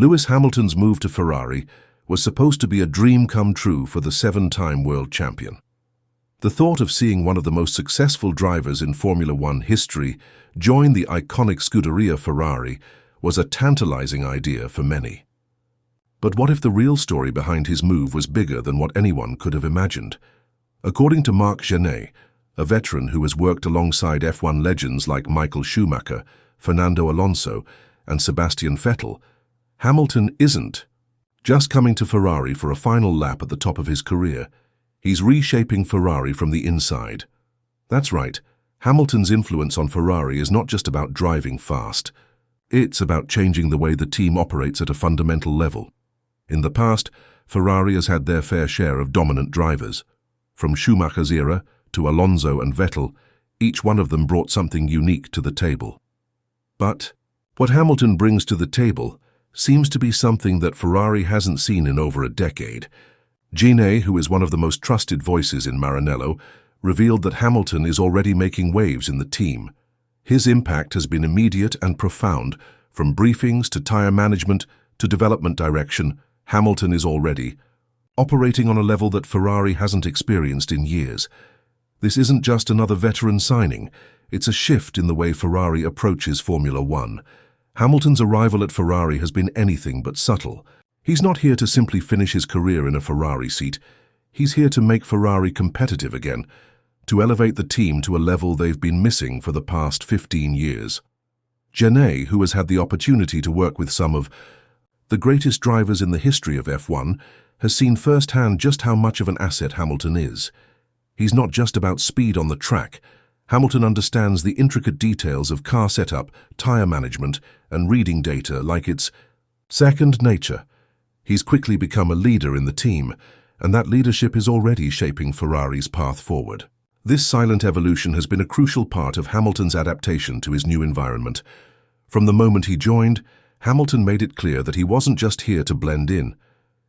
Lewis Hamilton's move to Ferrari was supposed to be a dream come true for the seven-time world champion. The thought of seeing one of the most successful drivers in Formula One history join the iconic Scuderia Ferrari was a tantalizing idea for many. But what if the real story behind his move was bigger than what anyone could have imagined? According to Marc Genet, a veteran who has worked alongside F1 legends like Michael Schumacher, Fernando Alonso, and Sebastian Vettel, Hamilton isn't just coming to Ferrari for a final lap at the top of his career. He's reshaping Ferrari from the inside. That's right, Hamilton's influence on Ferrari is not just about driving fast. It's about changing the way the team operates at a fundamental level. In the past, Ferrari has had their fair share of dominant drivers. From Schumacher's era to Alonso and Vettel, each one of them brought something unique to the table. But what Hamilton brings to the table seems to be something that Ferrari hasn't seen in over a decade. Genet, who is one of the most trusted voices in Maranello, revealed that Hamilton is already making waves in the team. His impact has been immediate and profound. From briefings to tire management to development direction, Hamilton is already operating on a level that Ferrari hasn't experienced in years. This isn't just another veteran signing, it's a shift in the way Ferrari approaches Formula One. Hamilton's arrival at Ferrari has been anything but subtle. He's not here to simply finish his career in a Ferrari seat. He's here to make Ferrari competitive again, to elevate the team to a level they've been missing for the past 15 years. Genet, who has had the opportunity to work with some of the greatest drivers in the history of F1, has seen firsthand just how much of an asset Hamilton is. He's not just about speed on the track. Hamilton understands the intricate details of car setup, tire management, and reading data like it's second nature. He's quickly become a leader in the team, and that leadership is already shaping Ferrari's path forward. This silent evolution has been a crucial part of Hamilton's adaptation to his new environment. From the moment he joined, Hamilton made it clear that he wasn't just here to blend in.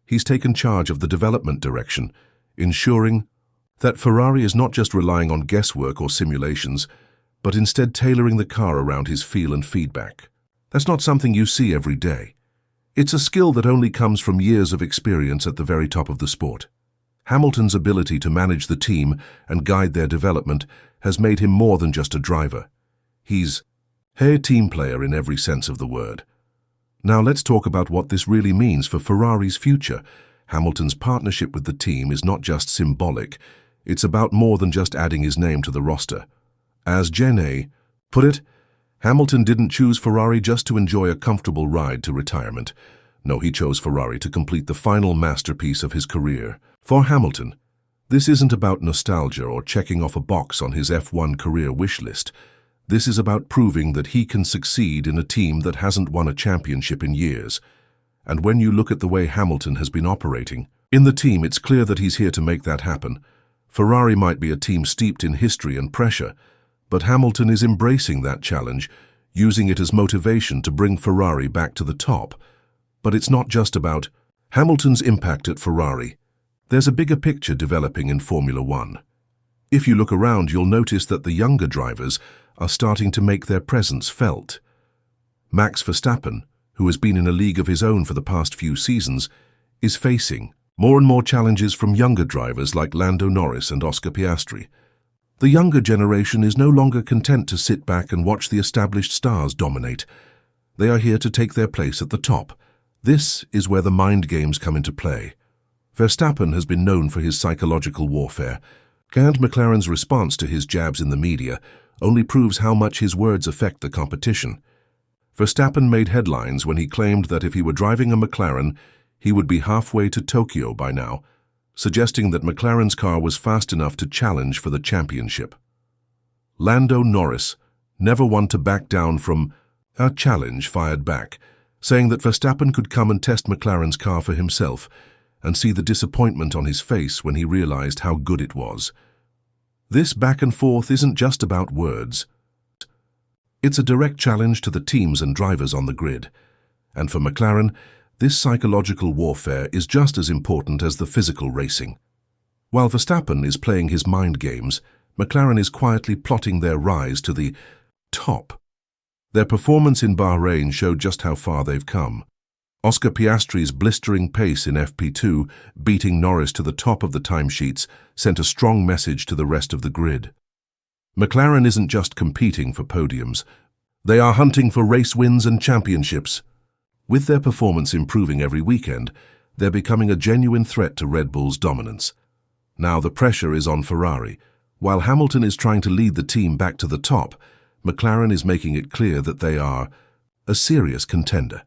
He's taken charge of the development direction, ensuring that Ferrari is not just relying on guesswork or simulations, but instead tailoring the car around his feel and feedback. That's not something you see every day. It's a skill that only comes from years of experience at the very top of the sport. Hamilton's ability to manage the team and guide their development has made him more than just a driver. He's a team player in every sense of the word. Now let's talk about what this really means for Ferrari's future. Hamilton's partnership with the team is not just symbolic, it's about more than just adding his name to the roster. As Genet put it, Hamilton didn't choose Ferrari just to enjoy a comfortable ride to retirement. No, he chose Ferrari to complete the final masterpiece of his career. For Hamilton, this isn't about nostalgia or checking off a box on his F1 career wish list. This is about proving that he can succeed in a team that hasn't won a championship in years. And when you look at the way Hamilton has been operating in the team, it's clear that he's here to make that happen. Ferrari might be a team steeped in history and pressure, but Hamilton is embracing that challenge, using it as motivation to bring Ferrari back to the top. But it's not just about Hamilton's impact at Ferrari. There's a bigger picture developing in Formula One. If you look around, you'll notice that the younger drivers are starting to make their presence felt. Max Verstappen, who has been in a league of his own for the past few seasons, is facing more and more challenges from younger drivers like Lando Norris and Oscar Piastri. The younger generation is no longer content to sit back and watch the established stars dominate. They are here to take their place at the top. This is where the mind games come into play. Verstappen has been known for his psychological warfare, and McLaren's response to his jabs in the media only proves how much his words affect the competition. Verstappen made headlines when he claimed that if he were driving a McLaren, he would be halfway to Tokyo by now, suggesting that McLaren's car was fast enough to challenge for the championship. Lando Norris, never one to back down from a challenge, fired back, saying that Verstappen could come and test McLaren's car for himself and see the disappointment on his face when he realized how good it was. This back and forth isn't just about words. It's a direct challenge to the teams and drivers on the grid. And for McLaren, this psychological warfare is just as important as the physical racing. While Verstappen is playing his mind games, McLaren is quietly plotting their rise to the top. Their performance in Bahrain showed just how far they've come. Oscar Piastri's blistering pace in FP2, beating Norris to the top of the timesheets, sent a strong message to the rest of the grid. McLaren isn't just competing for podiums. They are hunting for race wins and championships. With their performance improving every weekend, they're becoming a genuine threat to Red Bull's dominance. Now the pressure is on Ferrari. While Hamilton is trying to lead the team back to the top, McLaren is making it clear that they are a serious contender.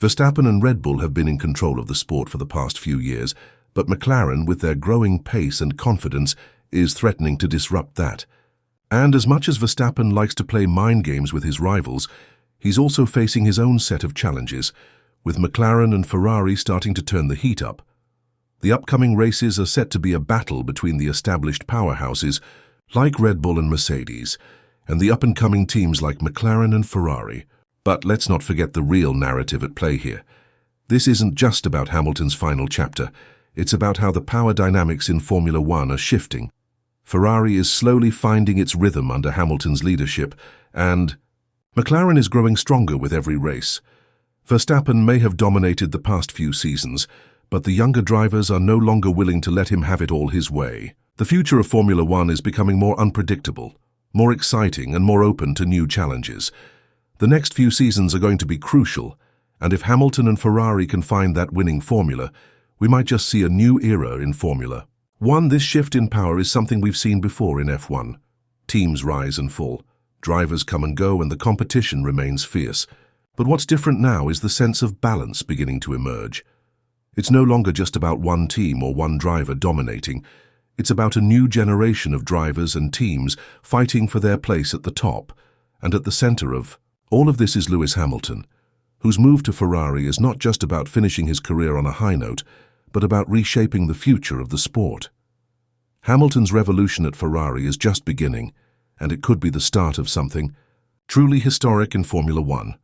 Verstappen and Red Bull have been in control of the sport for the past few years, but McLaren, with their growing pace and confidence, is threatening to disrupt that. And as much as Verstappen likes to play mind games with his rivals, he's also facing his own set of challenges, with McLaren and Ferrari starting to turn the heat up. The upcoming races are set to be a battle between the established powerhouses like Red Bull and Mercedes, and the up-and-coming teams like McLaren and Ferrari. But let's not forget the real narrative at play here. This isn't just about Hamilton's final chapter. It's about how the power dynamics in Formula One are shifting. Ferrari is slowly finding its rhythm under Hamilton's leadership, and McLaren is growing stronger with every race. Verstappen may have dominated the past few seasons, but the younger drivers are no longer willing to let him have it all his way. The future of Formula One is becoming more unpredictable, more exciting, and more open to new challenges. The next few seasons are going to be crucial, and if Hamilton and Ferrari can find that winning formula, we might just see a new era in Formula One. This shift in power is something we've seen before in F1. Teams rise and fall, drivers come and go, and the competition remains fierce. But what's different now is the sense of balance beginning to emerge. It's no longer just about one team or one driver dominating. It's about a new generation of drivers and teams fighting for their place at the top, and at the center of all of this is Lewis Hamilton, whose move to Ferrari is not just about finishing his career on a high note, but about reshaping the future of the sport. Hamilton's revolution at Ferrari is just beginning, and it could be the start of something truly historic in Formula One.